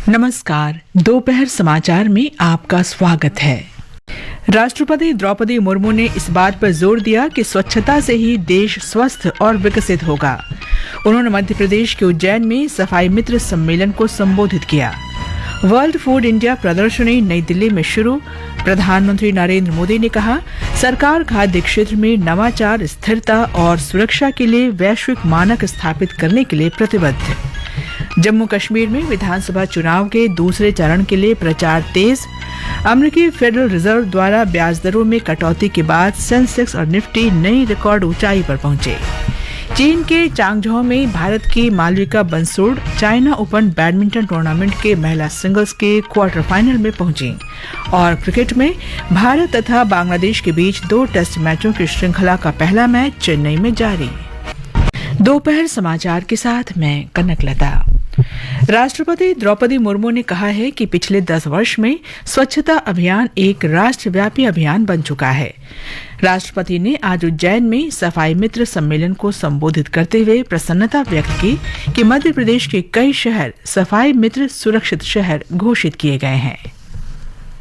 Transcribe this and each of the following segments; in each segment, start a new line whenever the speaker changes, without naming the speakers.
नमस्कार। दोपहर समाचार में आपका स्वागत है। राष्ट्रपति द्रौपदी मुर्मू ने इस बात पर जोर दिया कि स्वच्छता से ही देश स्वस्थ और विकसित होगा। उन्होंने मध्य प्रदेश के उज्जैन में सफाई मित्र सम्मेलन को संबोधित किया। वर्ल्ड फूड इंडिया प्रदर्शनी नई दिल्ली में शुरू। प्रधानमंत्री नरेंद्र मोदी ने कहा, सरकार खाद्य क्षेत्र में नवाचार, स्थिरता और सुरक्षा के लिए वैश्विक मानक स्थापित करने के लिए प्रतिबद्ध। जम्मू कश्मीर में विधानसभा चुनाव के दूसरे चरण के लिए प्रचार तेज। अमेरिकी फेडरल रिजर्व द्वारा ब्याज दरों में कटौती के बाद सेंसेक्स और निफ्टी नई रिकॉर्ड ऊंचाई पर पहुंचे। चीन के चांगझोउ में भारत की Malvika Bansod China Open badminton tournament के महिला सिंगल्स के क्वार्टर फाइनल में पहुंची। और क्रिकेट में भारत तथा बांग्लादेश के बीच 2 टेस्ट मैचों की श्रृंखला का पहला मैच चेन्नई में जारी। दोपहर समाचार के साथ मैं कनकलता। राष्ट्रपति द्रौपदी मुर्मू ने कहा है कि पिछले 10 वर्ष में स्वच्छता अभियान एक राष्ट्रव्यापी अभियान बन चुका है। राष्ट्रपति ने आज उज्जैन में सफाई मित्र सम्मेलन को संबोधित करते हुए प्रसन्नता व्यक्त की कि मध्य प्रदेश के कई शहर सफाई मित्र सुरक्षित शहर घोषित किए गए हैं।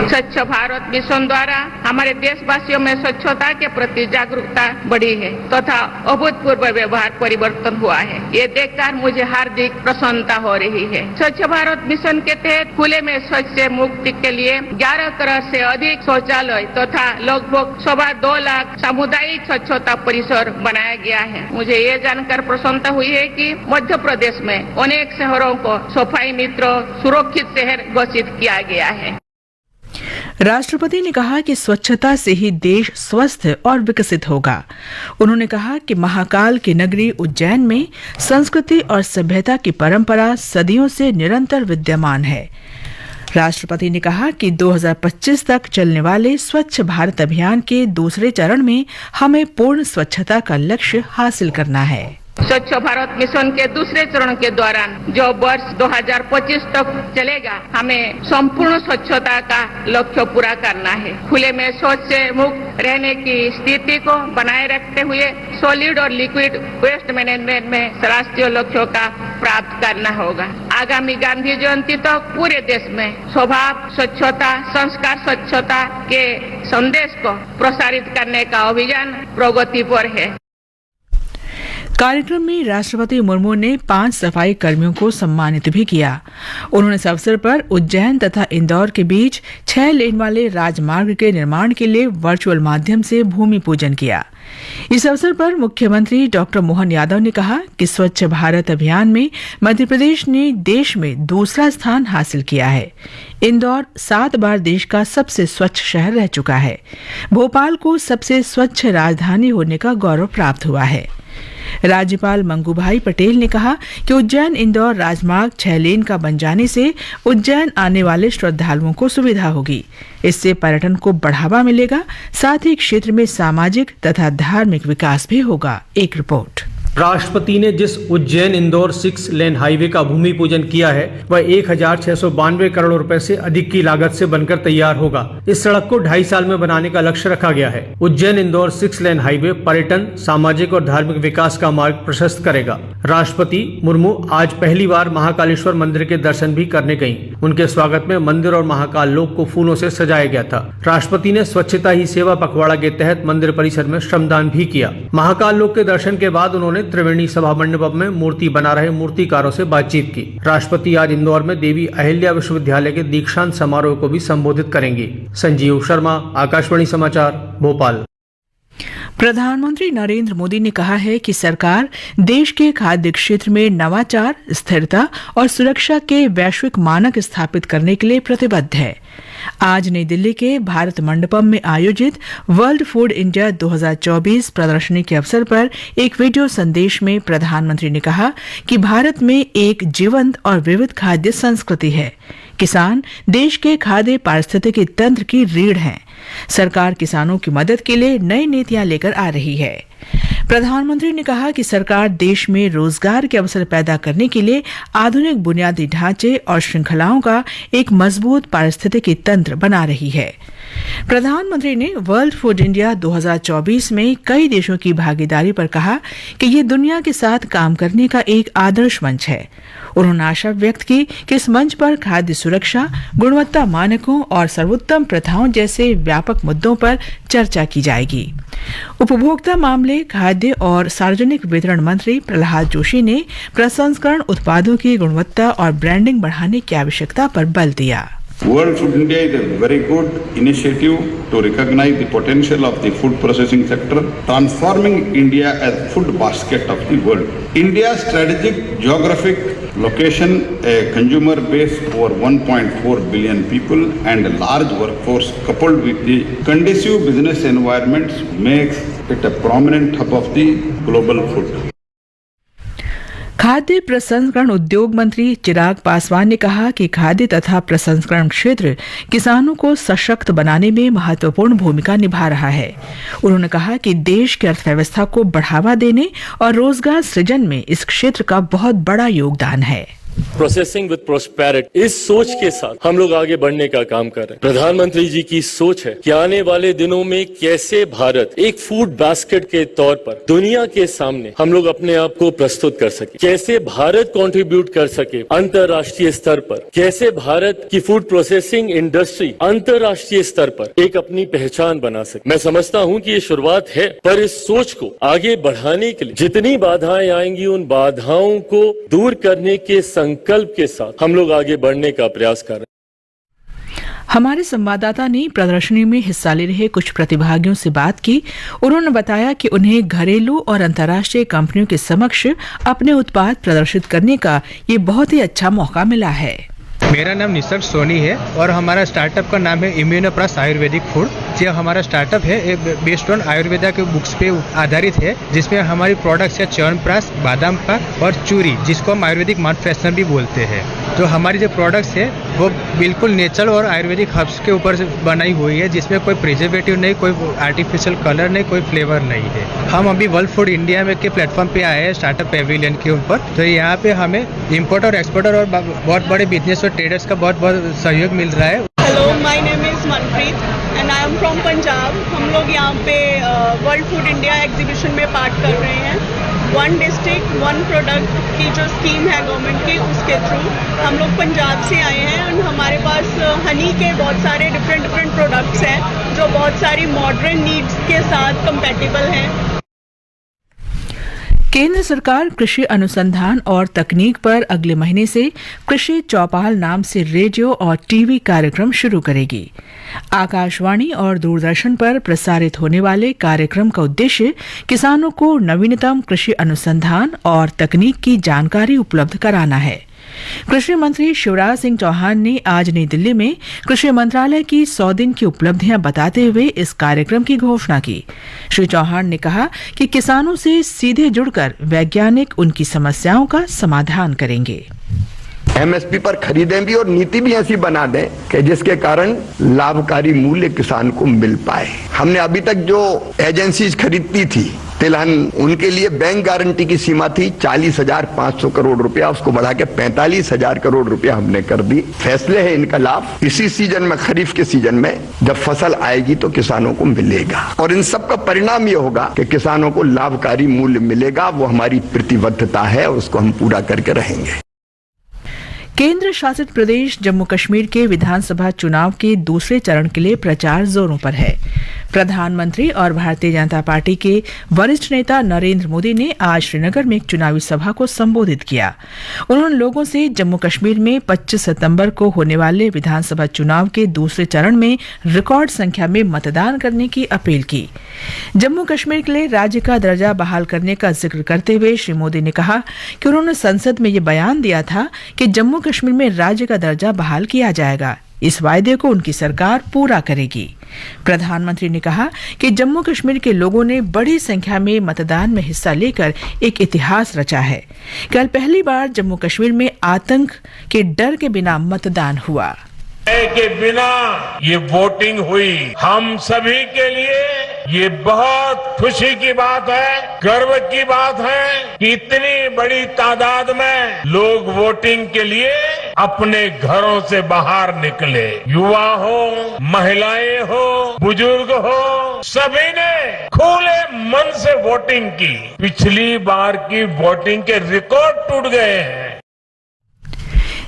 स्वच्छ भारत मिशन द्वारा हमारे देशवासियों में स्वच्छता के प्रति जागरूकता बढ़ी है तथा अभूतपूर्व व्यवहार परिवर्तन हुआ है। ये देखकर मुझे हार्दिक प्रसन्नता हो रही है। स्वच्छ भारत मिशन के तहत खुले में शौच से मुक्ति के लिए 11 करोड़ से अधिक शौचालय तथा लगभग 2.25 लाख सामुदायिक स्वच्छता परिसर बनाया गया है। मुझे ये जानकर प्रसन्नता हुई है कि मध्य प्रदेश में अनेक शहरों को सफाई मित्र सुरक्षित शहर घोषित किया गया है।
राष्ट्रपति ने कहा कि स्वच्छता से ही देश स्वस्थ और विकसित होगा। उन्होंने कहा कि महाकाल की नगरी उज्जैन में संस्कृति और सभ्यता की परंपरा सदियों से निरंतर विद्यमान है। राष्ट्रपति ने कहा कि 2025 तक चलने वाले स्वच्छ भारत अभियान के दूसरे चरण में हमें पूर्ण स्वच्छता का लक्ष्य हासिल करना है।
स्वच्छ भारत मिशन के दूसरे चरण के दौरान जो वर्ष 2025 तक चलेगा, हमें संपूर्ण स्वच्छता का लक्ष्य पूरा करना है। खुले में शौच से मुक्त रहने की स्थिति को बनाए रखते हुए सॉलिड और लिक्विड वेस्ट मैनेजमेंट में राष्ट्रीय लक्ष्यों का प्राप्त करना होगा। आगामी गांधी जयंती तक पूरे देश में स्वभाव स्वच्छता, संस्कार स्वच्छता के संदेश को प्रसारित करने का अभियान प्रगति पर है।
कार्यक्रम में राष्ट्रपति मुर्मू ने 5 सफाई कर्मियों को सम्मानित भी किया। उन्होंने इस अवसर पर उज्जैन तथा इंदौर के बीच 6 लेन वाले राजमार्ग के निर्माण के लिए वर्चुअल माध्यम से भूमि पूजन किया। इस अवसर पर मुख्यमंत्री डॉक्टर मोहन यादव ने कहा कि स्वच्छ भारत अभियान में मध्य प्रदेश ने देश में दूसरा स्थान हासिल किया है। इंदौर 7 बार देश का सबसे स्वच्छ शहर रह चुका है। भोपाल को सबसे स्वच्छ राजधानी होने का गौरव प्राप्त हुआ है। राज्यपाल मंगूभाई पटेल ने कहा कि उज्जैन इंदौर राजमार्ग 6 लेन का बन जाने से उज्जैन आने वाले श्रद्धालुओं को सुविधा होगी। इससे पर्यटन को बढ़ावा मिलेगा, साथ ही क्षेत्र में सामाजिक तथा धार्मिक विकास भी होगा। एक रिपोर्ट।
राष्ट्रपति ने जिस उज्जैन इंदौर 6 लेन हाईवे का भूमि पूजन किया है वह 1692 करोड़ रुपए से अधिक की लागत से बनकर तैयार होगा। इस सड़क को 2.5 साल में बनाने का लक्ष्य रखा गया है। उज्जैन इंदौर 6 लेन हाईवे पर्यटन, सामाजिक और धार्मिक विकास का मार्ग प्रशस्त करेगा। राष्ट्रपति मुर्मू आज पहली बार महाकालेश्वर मंदिर के दर्शन भी करने गयी। उनके स्वागत में मंदिर और महाकाल लोक को फूलों से सजाया गया था। राष्ट्रपति ने स्वच्छता ही सेवा पखवाड़ा के तहत मंदिर परिसर में श्रमदान भी किया। महाकाल लोक के दर्शन के बाद उन्होंने त्रिवेणी सभा मंडप में मूर्ति बना रहे मूर्तिकारों से बातचीत की। राष्ट्रपति आज इंदौर में देवी अहिल्या विश्वविद्यालय के दीक्षांत समारोह को भी संबोधित करेंगे। संजीव शर्मा, आकाशवाणी समाचार, भोपाल।
प्रधानमंत्री नरेंद्र मोदी ने कहा है कि सरकार देश के खाद्य क्षेत्र में नवाचार, स्थिरता और सुरक्षा के वैश्विक मानक स्थापित करने के लिए प्रतिबद्ध है। आज नई दिल्ली के भारत मंडपम में आयोजित वर्ल्ड फूड इंडिया 2024 प्रदर्शनी के अवसर पर एक वीडियो संदेश में प्रधानमंत्री ने कहा कि भारत में एक जीवंत और विविध खाद्य संस्कृति है। किसान देश के खाद्य पारिस्थितिकी तंत्र की रीढ़ हैं। सरकार किसानों की मदद के लिए नई नीतियां लेकर आ रही है। प्रधानमंत्री ने कहा कि सरकार देश में रोजगार के अवसर पैदा करने के लिए आधुनिक बुनियादी ढांचे और श्रृंखलाओं का एक मजबूत पारिस्थितिकी तंत्र बना रही है। प्रधानमंत्री ने वर्ल्ड फूड इंडिया 2024 में कई देशों की भागीदारी पर कहा कि ये दुनिया के साथ काम करने का एक आदर्श मंच है। उन्होंने आशा व्यक्त की कि इस मंच पर खाद्य सुरक्षा, गुणवत्ता मानकों और सर्वोत्तम प्रथाओं जैसे व्यापक मुद्दों पर चर्चा की जाएगी। उपभोक्ता मामले, खाद्य और सार्वजनिक वितरण मंत्री प्रहलाद जोशी ने प्रसंस्करण उत्पादों की गुणवत्ता और ब्रांडिंग बढ़ाने की आवश्यकता पर बल दिया।
World Food India is a very good initiative to recognize the potential of the food processing sector, transforming India as food basket of the world. India's strategic geographic location, a consumer base over 1.4 billion people and a large workforce coupled with the conducive business environments makes it a prominent hub of the global food.
खाद्य प्रसंस्करण उद्योग मंत्री चिराग पासवान ने कहा कि खाद्य तथा प्रसंस्करण क्षेत्र किसानों को सशक्त बनाने में महत्वपूर्ण भूमिका निभा रहा है। उन्होंने कहा कि देश की अर्थव्यवस्था को बढ़ावा देने और रोजगार सृजन में इस क्षेत्र का बहुत बड़ा योगदान है।
प्रोसेसिंग विद प्रोस्पेरिटी, इस सोच के साथ हम लोग आगे बढ़ने का काम कर रहे हैं। प्रधानमंत्री जी की सोच है कि आने वाले दिनों में कैसे भारत एक फूड बास्केट के तौर पर दुनिया के सामने हम लोग अपने आप को प्रस्तुत कर सके, कैसे भारत कंट्रीब्यूट कर सके अंतर्राष्ट्रीय स्तर पर, कैसे भारत की फूड प्रोसेसिंग इंडस्ट्री अंतर्राष्ट्रीय स्तर पर एक अपनी पहचान बना सके। मैं समझता हूं कि ये शुरुआत है, पर इस सोच को आगे बढ़ाने के लिए जितनी बाधाएं आएंगी उन बाधाओं को दूर करने के संकल्प के साथ हम लोग आगे बढ़ने का प्रयास कर रहे हैं।
हमारे संवाददाता ने प्रदर्शनी में हिस्सा ले रहे कुछ प्रतिभागियों से बात की। उन्होंने बताया कि उन्हें घरेलू और अंतर्राष्ट्रीय कंपनियों के समक्ष अपने उत्पाद प्रदर्शित करने का ये बहुत ही अच्छा मौका मिला है।
मेरा नाम निसर्ग सोनी है और हमारा स्टार्टअप का नाम है इम्यूनोप्लस आयुर्वेदिक फूड। जो हमारा स्टार्टअप है बेस्ड ऑन आयुर्वेदा के बुक्स पे आधारित है, जिसमें हमारी प्रोडक्ट्स है च्यवनप्राश, बादाम पाक और चूरी, जिसको हम आयुर्वेदिक माउथ फ्रेशनर भी बोलते हैं। तो हमारी जो प्रोडक्ट्स है वो बिल्कुल नेचुरल और आयुर्वेदिक हर्ब्स के ऊपर से बनाई हुई है, जिसमें कोई प्रिजर्वेटिव नहीं, कोई आर्टिफिशियल कलर नहीं, कोई फ्लेवर नहीं है। हम अभी वर्ल्ड फूड इंडिया में के प्लेटफॉर्म पे आए हैं स्टार्टअप पेविलियन के ऊपर। तो यहाँ पे हमें इम्पोर्टर और एक्सपोर्टर और बहुत बड़े बिजनेस और ट्रेडर्स का बहुत बहुत सहयोग मिल रहा है।
Hello, my name is Manpreet and I am from Punjab. हम लोग यहाँ पे वर्ल्ड फूड इंडिया एग्जीबिशन में पार्ट कर रहे हैं। वन डिस्ट्रिक्ट वन प्रोडक्ट की जो स्कीम है गवर्नमेंट की, उसके थ्रू हम लोग पंजाब से आए हैं और हमारे पास हनी के बहुत सारे डिफरेंट प्रोडक्ट्स हैं जो बहुत सारी मॉडर्न नीड्स के साथ कंपैटिबल हैं।
केंद्र सरकार कृषि अनुसंधान और तकनीक पर अगले महीने से कृषि चौपाल नाम से रेडियो और टीवी कार्यक्रम शुरू करेगी। आकाशवाणी और दूरदर्शन पर प्रसारित होने वाले कार्यक्रम का उद्देश्य किसानों को नवीनतम कृषि अनुसंधान और तकनीक की जानकारी उपलब्ध कराना है। कृषि मंत्री शिवराज सिंह चौहान ने आज नई दिल्ली में कृषि मंत्रालय की 100 दिन की उपलब्धियां बताते हुए इस कार्यक्रम की घोषणा की। श्री चौहान ने कहा कि किसानों से सीधे जुड़कर वैज्ञानिक उनकी समस्याओं का समाधान करेंगे।
एमएसपी पर खरीदें भी और नीति भी ऐसी बना दें कि जिसके कारण लाभकारी मूल्य किसान को मिल पाए। हमने अभी तक जो एजेंसीज खरीदती थी तिलहन, उनके लिए बैंक गारंटी की सीमा थी 40,500 करोड़ रुपया, उसको बढ़ा के 45,000 करोड़ रुपया हमने कर दी। फैसले हैं इनका लाभ इसी सीजन में, खरीफ के सीजन में जब फसल आएगी तो किसानों को मिलेगा और इन सब का परिणाम ये होगा कि किसानों को लाभकारी मूल्य मिलेगा। वो हमारी प्रतिबद्धता है, उसको हम पूरा करके रहेंगे।
केंद्र शासित प्रदेश जम्मू कश्मीर के विधानसभा चुनाव के दूसरे चरण के लिए प्रचार जोरों पर है। प्रधानमंत्री और भारतीय जनता पार्टी के वरिष्ठ नेता नरेंद्र मोदी ने आज श्रीनगर में एक चुनावी सभा को संबोधित किया। उन्होंने लोगों से जम्मू कश्मीर में 25 सितंबर को होने वाले विधानसभा चुनाव के दूसरे चरण में रिकॉर्ड संख्या में मतदान करने की अपील की। जम्मू कश्मीर के लिए राज्य का दर्जा बहाल करने का जिक्र करते हुए श्री मोदी ने कहा कि उन्होंने संसद में ये बयान दिया था कि जम्मू कश्मीर में राज्य का दर्जा बहाल किया जाएगा। इस वायदे को उनकी सरकार पूरा करेगी। प्रधानमंत्री ने कहा कि जम्मू कश्मीर के लोगों ने बड़ी संख्या में मतदान में हिस्सा लेकर एक इतिहास रचा है। कल पहली बार जम्मू कश्मीर में आतंक के डर के बिना मतदान हुआ।
के बिना ये वोटिंग हुई। हम सभी के लिए ये बहुत खुशी की बात है, गर्व की बात है कि इतनी बड़ी तादाद में लोग वोटिंग के लिए अपने घरों से बाहर निकले। युवा हो, महिलाएं हो, बुजुर्ग हो, सभी ने खुले मन से वोटिंग की। पिछली बार की वोटिंग के रिकॉर्ड टूट गए हैं।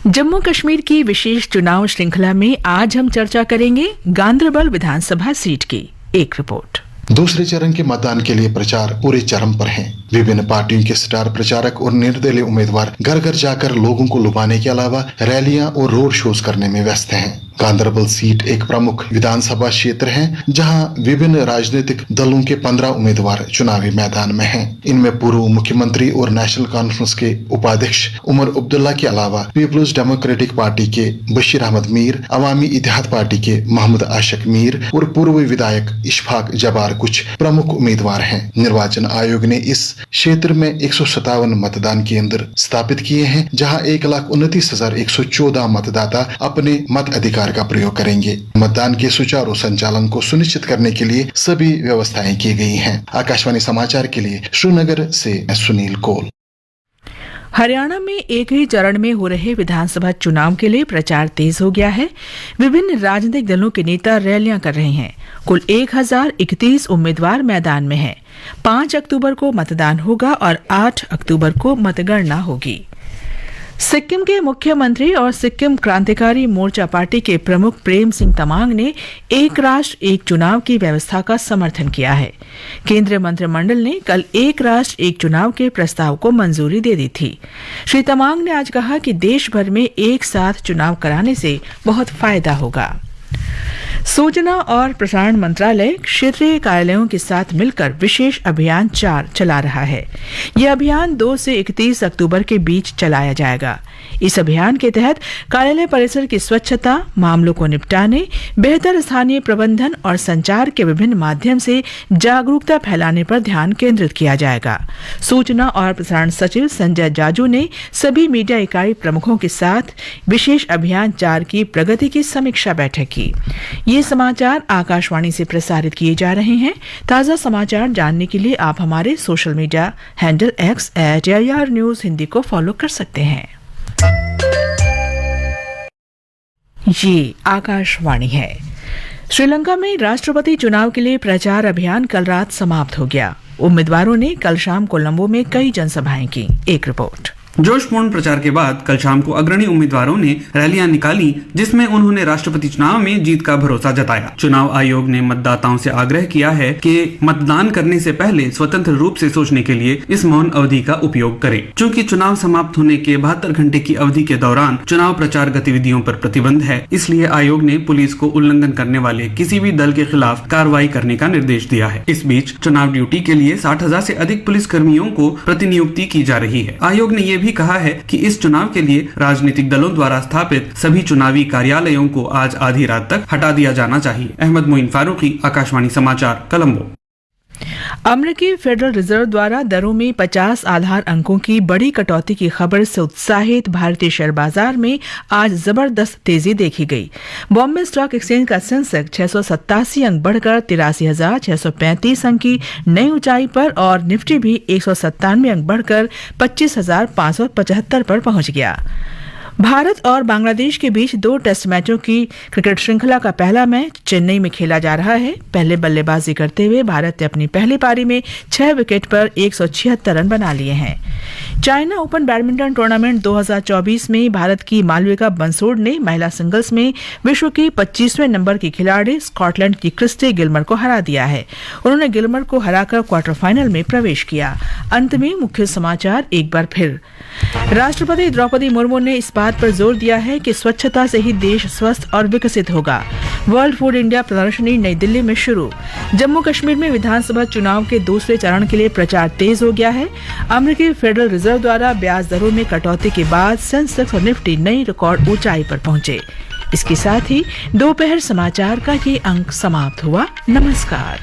जम्मू कश्मीर की विशेष चुनाव श्रृंखला में आज हम चर्चा करेंगे गांदरबल विधानसभा सीट की एक रिपोर्ट।
दूसरे चरण के मतदान के लिए प्रचार पूरे चरम पर है। विभिन्न पार्टियों के स्टार प्रचारक और निर्दलीय उम्मीदवार घर घर जाकर लोगों को लुभाने के अलावा रैलियां और रोड शोज करने में व्यस्त हैं। गांदरबल सीट एक प्रमुख विधानसभा क्षेत्र है जहां विभिन्न राजनीतिक दलों के 15 उम्मीदवार चुनावी मैदान में हैं। इनमें पूर्व मुख्यमंत्री और नेशनल कॉन्फ्रेंस के उपाध्यक्ष उमर अब्दुल्ला के अलावा पीपल्स डेमोक्रेटिक पार्टी के बशीर अहमद मीर, अवामी इत्तेहाद पार्टी के मोहम्मद आशिक मीर और पूर्व विधायक इशफाक जबार कुछ प्रमुख उम्मीदवार हैं। निर्वाचन आयोग ने इस क्षेत्र में 157 मतदान केंद्र स्थापित किए हैं जहां 1,29,114 मतदाता अपने मत अधिकार का प्रयोग करेंगे। मतदान के सुचारू संचालन को सुनिश्चित करने के लिए सभी व्यवस्थाएं की गई हैं। आकाशवाणी समाचार के लिए श्रीनगर से सुनील कौल।
हरियाणा में एक ही चरण में हो रहे विधानसभा चुनाव के लिए प्रचार तेज हो गया है। विभिन्न राजनीतिक दलों के नेता रैलियां कर रहे हैं। कुल 1031 उम्मीदवार मैदान में हैं। 5 अक्टूबर को मतदान होगा और 8 अक्टूबर को मतगणना होगी। सिक्किम के मुख्यमंत्री और सिक्किम क्रांतिकारी मोर्चा पार्टी के प्रमुख प्रेम सिंह तमांग ने एक राष्ट्र एक चुनाव की व्यवस्था का समर्थन किया है। केंद्रीय मंत्रिमंडल ने कल एक राष्ट्र एक चुनाव के प्रस्ताव को मंजूरी दे दी थी। श्री तमांग ने आज कहा कि देश भर में एक साथ चुनाव कराने से बहुत फायदा होगा। सूचना और प्रसारण मंत्रालय क्षेत्रीय कार्यालयों के साथ मिलकर विशेष अभियान 4 चला रहा है। यह अभियान 2 से 31 अक्टूबर के बीच चलाया जाएगा। इस अभियान के तहत कार्यालय परिसर की स्वच्छता, मामलों को निपटाने, बेहतर स्थानीय प्रबंधन और संचार के विभिन्न माध्यम से जागरूकता फैलाने पर ध्यान केंद्रित किया जाएगा। सूचना और प्रसारण सचिव संजय जाजू ने सभी मीडिया इकाई प्रमुखों के साथ विशेष अभियान 4 की प्रगति की समीक्षा बैठक की। ये समाचार आकाशवाणी से प्रसारित किए जा रहे हैं। ताज़ा समाचार जानने के लिए आप हमारे social media handle @AIR news Hindi को फॉलो कर सकते हैं। ये आकाशवाणी है। श्रीलंका में राष्ट्रपति चुनाव के लिए प्रचार अभियान कल रात समाप्त हो गया। उम्मीदवारों ने कल शाम कोलंबो में कई जनसभाएं की। एक रिपोर्ट।
जोशपूर्ण प्रचार के बाद कल शाम को अग्रणी उम्मीदवारों ने रैलियां निकाली जिसमें उन्होंने राष्ट्रपति चुनाव में जीत का भरोसा जताया। चुनाव आयोग ने मतदाताओं से आग्रह किया है कि मतदान करने से पहले स्वतंत्र रूप से सोचने के लिए इस मौन अवधि का उपयोग करें। चूंकि चुनाव समाप्त होने के 72 घंटे की अवधि के दौरान चुनाव प्रचार गतिविधियों पर प्रतिबंध है, इसलिए आयोग ने पुलिस को उल्लंघन करने वाले किसी भी दल के खिलाफ कार्रवाई करने का निर्देश दिया है। इस बीच चुनाव ड्यूटी के लिए 60,000 से अधिक पुलिस कर्मियों को प्रतिनियुक्ति की जा रही है। आयोग ने भी कहा है कि इस चुनाव के लिए राजनीतिक दलों द्वारा स्थापित सभी चुनावी कार्यालयों को आज आधी रात तक हटा दिया जाना चाहिए। अहमद मोइन फारूकी, आकाशवाणी समाचार, कोलंबो।
अमेरिकी फेडरल रिजर्व द्वारा दरों में 50 आधार अंकों की बड़ी कटौती की खबर से उत्साहित भारतीय शेयर बाजार में आज जबरदस्त तेजी देखी गई। बॉम्बे स्टॉक एक्सचेंज का सेंसेक्स 687 अंक बढ़कर 83,635 अंक की नई ऊंचाई पर और निफ्टी भी 197 अंक बढ़कर 25,575 पर पहुंच गया। भारत और बांग्लादेश के बीच 2 टेस्ट मैचों की क्रिकेट श्रृंखला का पहला मैच चेन्नई में खेला जा रहा है। पहले बल्लेबाजी करते हुए भारत ने अपनी पहली पारी में 6 विकेट पर 176 रन बना लिए हैं। चाइना ओपन बैडमिंटन टूर्नामेंट 2024 में भारत की मालविका बंसोड़ ने महिला सिंगल्स में विश्व की 25वें नंबर की खिलाड़ी स्कॉटलैंड की क्रिस्टी गिलमर को हरा दिया है। उन्होंने गिलमर को हराकर क्वार्टर फाइनल में प्रवेश किया। अंत में मुख्य समाचार एक बार फिर। राष्ट्रपति द्रौपदी मुर्मू ने इस बात पर जोर दिया है कि स्वच्छता से ही देश स्वस्थ और विकसित होगा। वर्ल्ड फूड इंडिया प्रदर्शनी नई दिल्ली में शुरू। जम्मू कश्मीर में विधानसभा चुनाव के दूसरे चरण के लिए प्रचार तेज हो गया है। अमेरिकी फेडरल रिजर्व द्वारा ब्याज दरों में कटौती के बाद सेंसेक्स और निफ्टी नई रिकॉर्ड ऊंचाई पर पहुंचे। इसके साथ ही दोपहर समाचार का ये अंक समाप्त हुआ। नमस्कार।